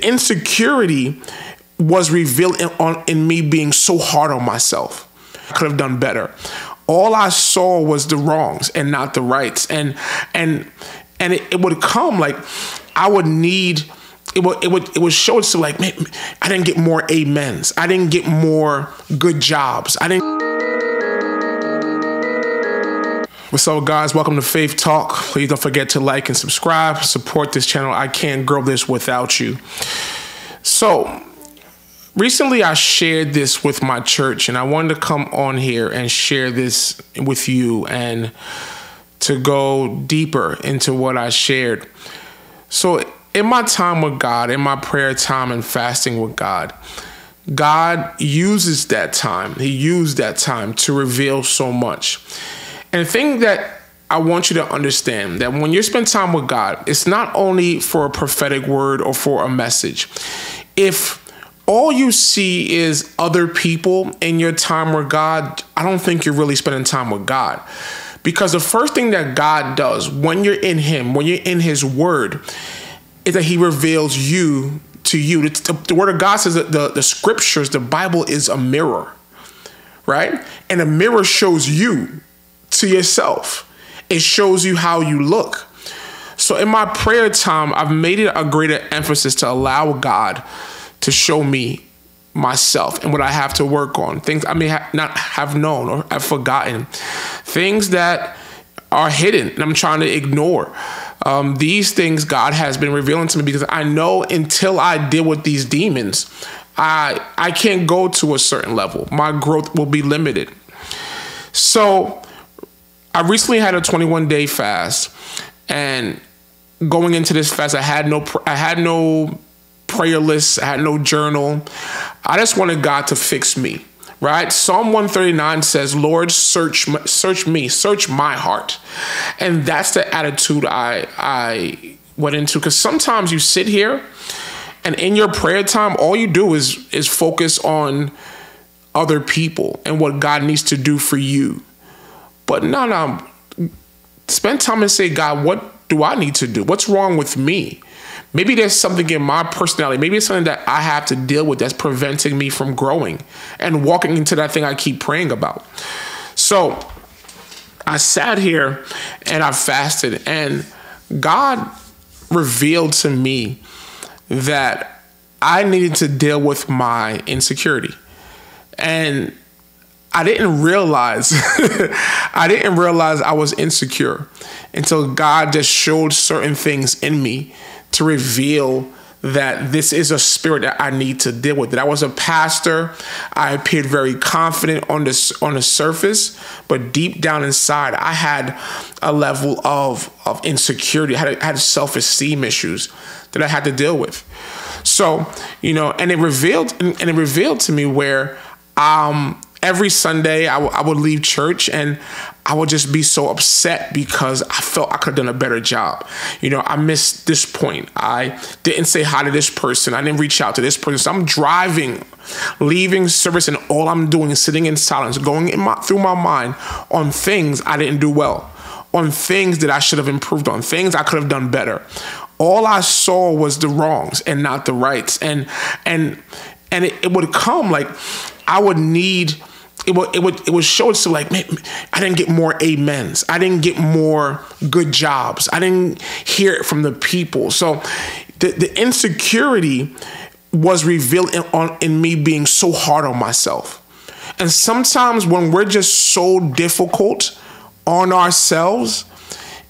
the insecurity was revealed in me being so hard on myself. I could have done better. All I saw was the wrongs and not the rights. And it would come like I would need, it would show itself like, man, I didn't get more amens. I didn't get more good jobs. What's up, guys? Welcome to Faith Talk. Please don't forget to like and subscribe. Support this channel. I can't grow this without you. So recently I shared this with my church, and I wanted to come on here and share this with you and to go deeper into what I shared. So in my time with God, in my prayer time and fasting with God, God uses that time. He used that time to reveal so much. And the thing that I want you to understand, that when you spend time with God, it's not only for a prophetic word or for a message. If all you see is other people in your time with God, I don't think you're really spending time with God. Because the first thing that God does when you're in Him, when you're in His word, is that He reveals you to you. The word of God says that the scriptures, the Bible is a mirror, right? And a mirror shows you to yourself. It shows you how you look. So in my prayer time, I've made it a greater emphasis to allow God to show me myself and what I have to work on. Things I may not have known or have forgotten. Things that are hidden and I'm trying to ignore. These things God has been revealing to me, because I know until I deal with these demons, I can't go to a certain level. My growth will be limited. So I recently had a 21-day fast, and going into this fast, I had no prayer list, I had no journal. I just wanted God to fix me, right? Psalm 139 says, Lord, search me, search my heart. And that's the attitude I went into, because sometimes you sit here and in your prayer time, all you do is focus on other people and what God needs to do for you. But no, spend time and say, God, what do I need to do? What's wrong with me? Maybe there's something in my personality. Maybe it's something that I have to deal with that's preventing me from growing and walking into that thing I keep praying about. So I sat here and I fasted, and God revealed to me that I needed to deal with my insecurity. And I didn't realize I was insecure until God just showed certain things in me to reveal that this is a spirit that I need to deal with. That I was a pastor. I appeared very confident on the surface, but deep down inside, I had a level of insecurity. I had self-esteem issues that I had to deal with. So, and it revealed to me where every Sunday I would leave church and I would just be so upset because I felt I could have done a better job. I missed this point. I didn't say hi to this person. I didn't reach out to this person. So I'm driving, leaving service, and all I'm doing is sitting in silence, going through my mind on things I didn't do well, on things that I should have improved on, things I could have done better. All I saw was the wrongs and not the rights. And it would come like I would need. It would show itself like, man, I didn't get more amens. I didn't get more good jobs. I didn't hear it from the people. So the insecurity was revealed in me being so hard on myself. And sometimes when we're just so difficult on ourselves,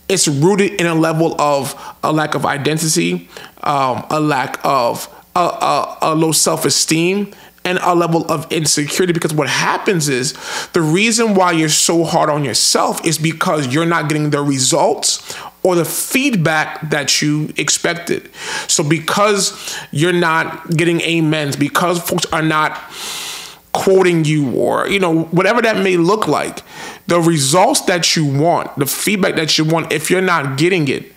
it's rooted in a level of a lack of identity, a lack of a low self-esteem, and a level of insecurity. Because what happens is the reason why you're so hard on yourself is because you're not getting the results or the feedback that you expected. So because you're not getting amens, because folks are not quoting you, or whatever that may look like, the results that you want, the feedback that you want, if you're not getting it,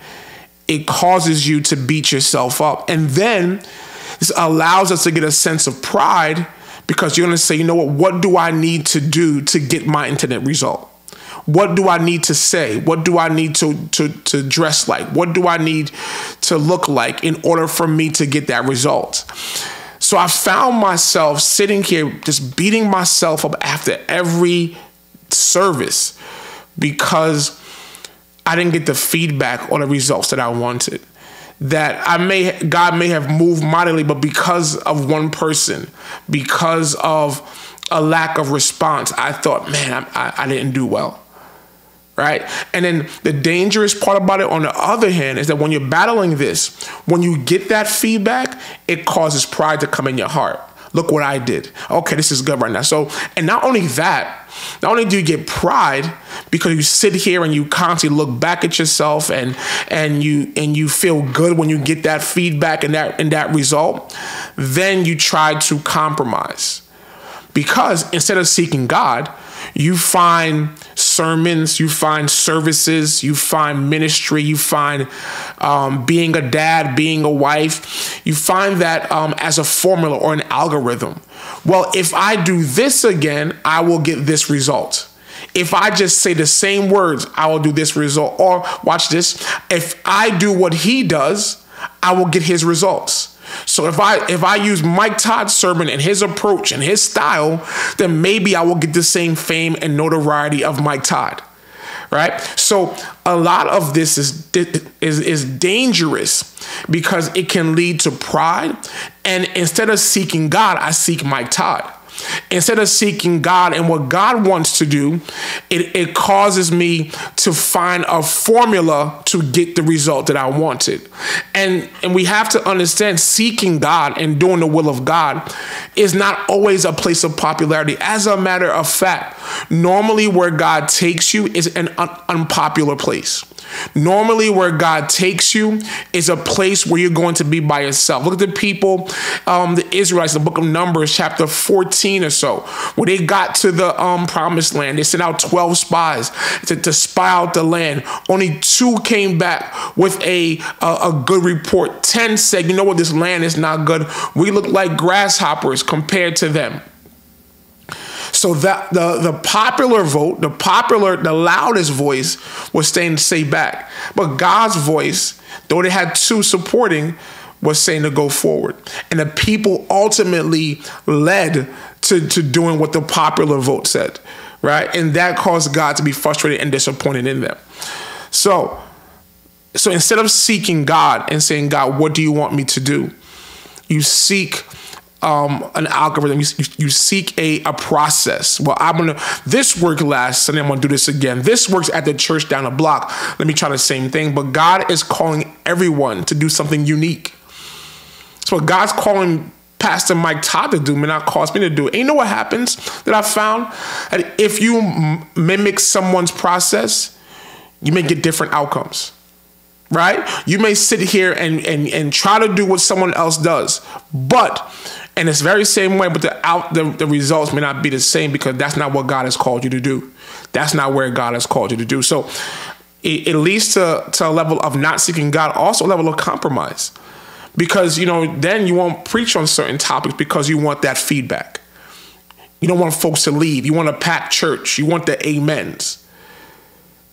it causes you to beat yourself up. And then this allows us to get a sense of pride, because you're going to say, what do I need to do to get my intended result? What do I need to say? What do I need to dress like? What do I need to look like in order for me to get that result? So I found myself sitting here just beating myself up after every service because I didn't get the feedback or the results that I wanted. That God may have moved mightily, but because of one person, because of a lack of response, I thought, man, I didn't do well. Right? And then the dangerous part about it, on the other hand, is that when you're battling this, when you get that feedback, it causes pride to come in your heart. Look what I did. Okay, this is good right now. So, and not only that, not only do you get pride because you sit here and you constantly look back at yourself and you feel good when you get that feedback and that result, then you try to compromise. Because instead of seeking God, you find sermons, you find services, you find ministry, you find being a dad, being a wife. You find that as a formula or an algorithm. Well, if I do this again, I will get this result. If I just say the same words, I will do this result. Or watch this. If I do what he does, I will get his results. So if I use Mike Todd's sermon and his approach and his style, then maybe I will get the same fame and notoriety of Mike Todd, right? So a lot of this is dangerous because it can lead to pride. And instead of seeking God, I seek Mike Todd. Instead of seeking God and what God wants to do, it causes me to find a formula to get the result that I wanted. And we have to understand seeking God and doing the will of God is not always a place of popularity. As a matter of fact, normally where God takes you is an unpopular place. Normally where God takes you is a place where you're going to be by yourself. Look at the people, the Israelites, the book of Numbers, chapter 14 or so, where they got to the promised land. They sent out 12 spies to spy out the land. Only 2 came back with a good report. 10 said, you know what, this land is not good. We look like grasshoppers compared to them. So that the popular vote, the loudest voice was saying to stay back. But God's voice, though they had 2 supporting, was saying to go forward. And the people ultimately led to doing what the popular vote said, right? And that caused God to be frustrated and disappointed in them. So instead of seeking God and saying, God, what do you want me to do? You seek an algorithm. You seek a process. Well, this worked last Sunday, I'm gonna do this again. This works at the church down the block. Let me try the same thing. But God is calling everyone to do something unique. So what God's calling Pastor Mike Todd to do may not cause me to do it. And you know what happens that I found? That if you mimic someone's process, you may get different outcomes. Right? You may sit here and try to do what someone else does, but in this very same way, but the results may not be the same because that's not what God has called you to do. That's not where God has called you to do. So it leads to a level of not seeking God, also a level of compromise, because then you won't preach on certain topics because you want that feedback. You don't want folks to leave. You want a packed church. You want the amens.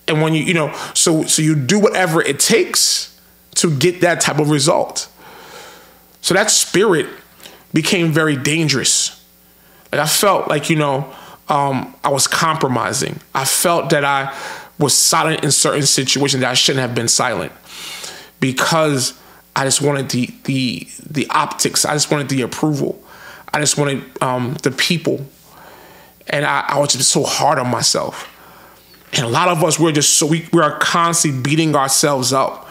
And when so you do whatever it takes to get that type of result. So that spirit became very dangerous. Like I felt like, I was compromising. I felt that I was silent in certain situations that I shouldn't have been silent because I just wanted the optics. I just wanted the approval. I just wanted the people. And I was just so hard on myself. And a lot of us, we are constantly beating ourselves up.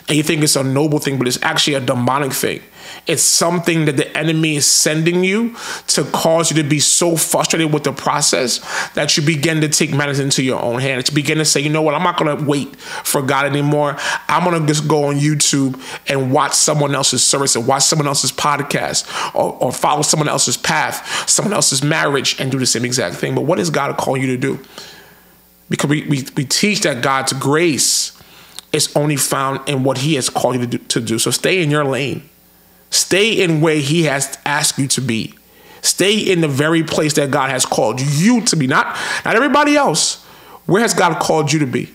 And you think it's a noble thing, but it's actually a demonic thing. It's something that the enemy is sending you to cause you to be so frustrated with the process that you begin to take matters into your own hands. You begin to say, you know what, I'm not going to wait for God anymore. I'm going to just go on YouTube and watch someone else's service and watch someone else's podcast or follow someone else's path, someone else's marriage, and do the same exact thing. But what is God calling you to do? Because we teach that God's grace is only found in what he has called you to do. So stay in your lane. Stay in where he has asked you to be. Stay in the very place that God has called you to be. Not everybody else. Where has God called you to be?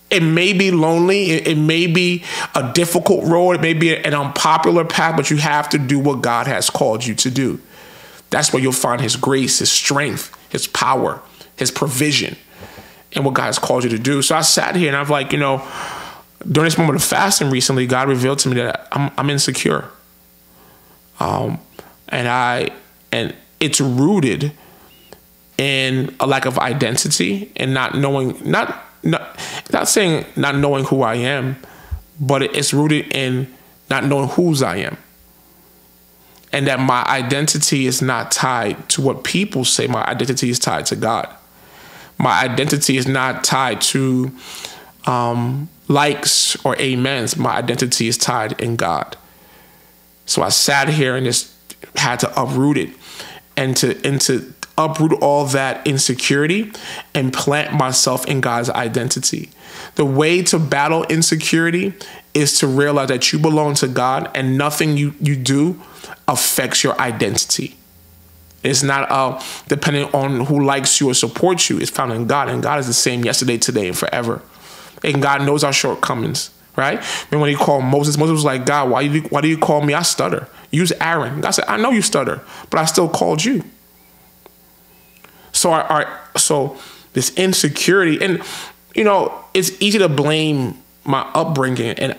It may be lonely. It may be a difficult road. It may be an unpopular path, but you have to do what God has called you to do. That's where you'll find his grace, his strength, his power, his provision, and what God has called you to do. So I sat here and I'm like, during this moment of fasting recently, God revealed to me that I'm insecure. And it's rooted in a lack of identity and not knowing, not saying not knowing who I am, but it's rooted in not knowing whose I am. And that my identity is not tied to what people say. My identity is tied to God. My identity is not tied to likes or amens. My identity is tied in God. So I sat here and just had to uproot it and to uproot all that insecurity and plant myself in God's identity. The way to battle insecurity is to realize that you belong to God and nothing you do affects your identity. It's not dependent on who likes you or supports you. It's found in God, and God is the same yesterday, today, and forever. And God knows our shortcomings, right? And when he called Moses, Moses was like, God, why do you call me? I stutter. Use Aaron. God said, I know you stutter, but I still called you. So this insecurity, and it's easy to blame my upbringing. And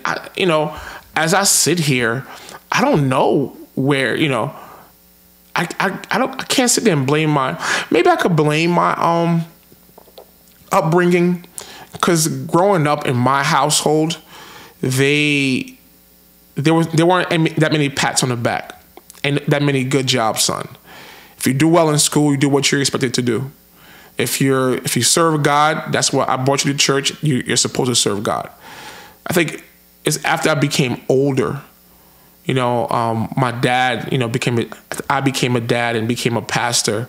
as I sit here, I don't know where, I can't sit there and blame maybe I could blame my upbringing, because growing up in my household, there weren't that many pats on the back and that many good jobs, son. If you do well in school, you do what you're expected to do. If you serve God, that's what I brought you to church. You're supposed to serve God. I think it's after I became older, my dad, I became a dad and became a pastor.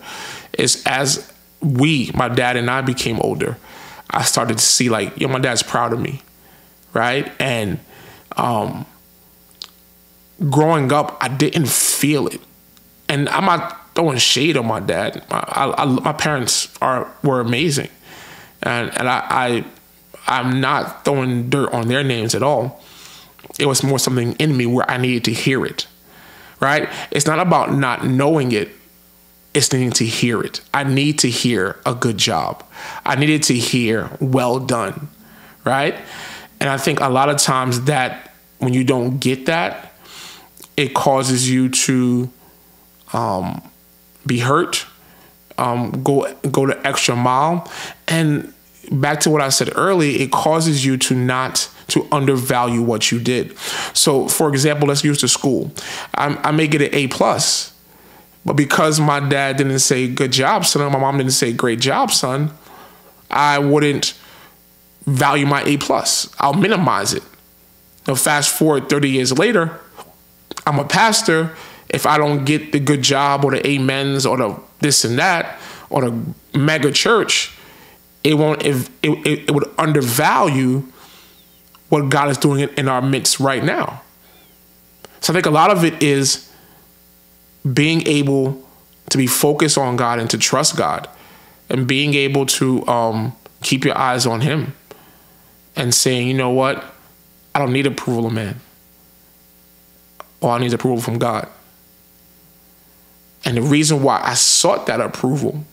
It's as my dad and I became older, I started to see like, my dad's proud of me, right? And growing up, I didn't feel it. And I'm not throwing shade on my dad. My parents were amazing, and I'm not throwing dirt on their names at all. It was more something in me where I needed to hear it, right? It's not about not knowing it. It's needing to hear it. I need to hear a good job. I needed to hear well done, right? And I think a lot of times that when you don't get that, it causes you to be hurt, go the extra mile. And back to what I said earlier, it causes you to undervalue what you did. So for example, let's use the school. I may get an A+, but because my dad didn't say good job, son, and my mom didn't say great job, son, I wouldn't value my A+. I'll minimize it. Now fast forward 30 years later, I'm a pastor. If I don't get the good job or the amens or the this and that or the mega church, it would undervalue what God is doing in our midst right now. So I think a lot of it is being able to be focused on God and to trust God, and being able to keep your eyes on him and saying, you know what, I don't need approval of man. Or I need approval from God. And the reason why I sought that approval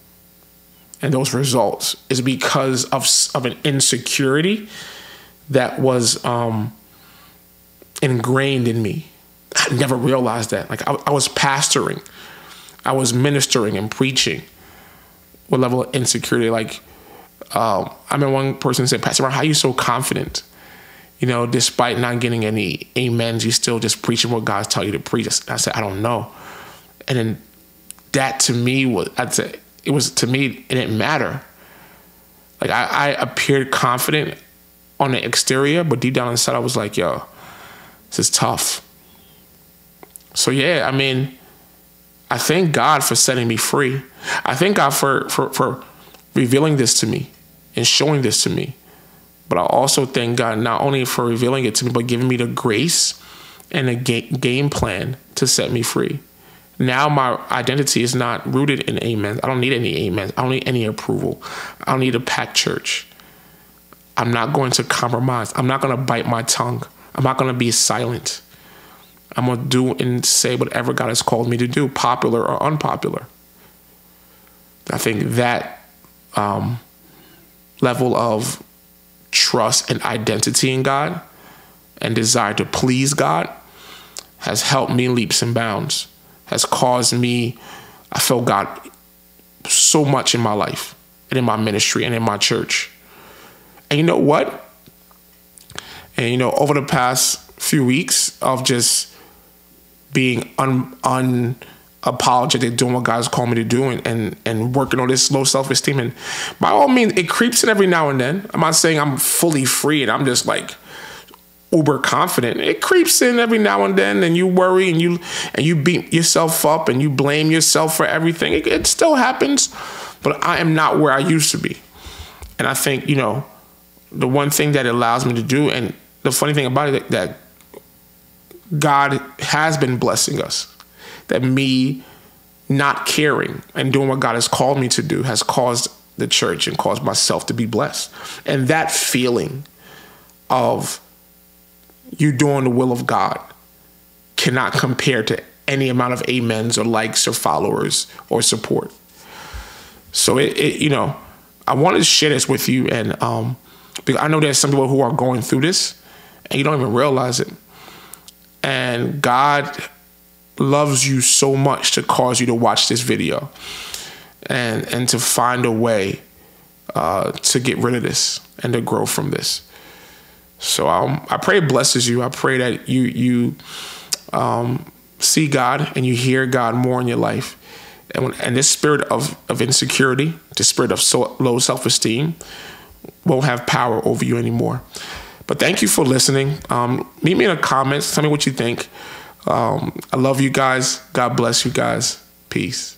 and those results is because of an insecurity that was ingrained in me. I never realized that. Like I was pastoring, I was ministering and preaching with a level of insecurity. Like I mean, one person said, Pastor, how are you so confident? Despite not getting any amens, you still just preaching what God's telling you to preach. I said, I don't know. And then that to me to me, it didn't matter. Like I appeared confident on the exterior, but deep down inside, I was like, yo, this is tough. So yeah, I mean, I thank God for setting me free. I thank God for revealing this to me and showing this to me. But I also thank God not only for revealing it to me, but giving me the grace and a game plan to set me free. Now my identity is not rooted in amen. I don't need any amen. I don't need any approval. I don't need a packed church. I'm not going to compromise. I'm not going to bite my tongue. I'm not going to be silent. I'm going to do and say whatever God has called me to do, popular or unpopular. I think that level of trust and identity in God and desire to please God has helped me leaps and bounds, has caused me, I feel God so much in my life and in my ministry and in my church. And you know what? And you know, over the past few weeks of just being unapologetic, doing what God's called me to do, and working on this low self-esteem, and by all means, it creeps in every now and then. I'm not saying I'm fully free and I'm just like uber confident. It creeps in every now and then, and you worry and you beat yourself up and you blame yourself for everything. It still happens, but I am not where I used to be. And I think, you know, the one thing that it allows me to do, and the funny thing about it, that God has been blessing us, that me not caring and doing what God has called me to do has caused the church and caused myself to be blessed. And that feeling of you doing the will of God cannot compare to any amount of amens or likes or followers or support. So you know, I wanted to share this with you, and because I know there's some people who are going through this and you don't even realize it. And God loves you so much to cause you to watch this video and to find a way to get rid of this and to grow from this. So I pray it blesses you. I pray that you see God and you hear God more in your life. And this spirit of insecurity, the spirit of low self-esteem, won't have power over you anymore. But thank you for listening. Meet me in the comments. Tell me what you think. I love you guys. God bless you guys. Peace.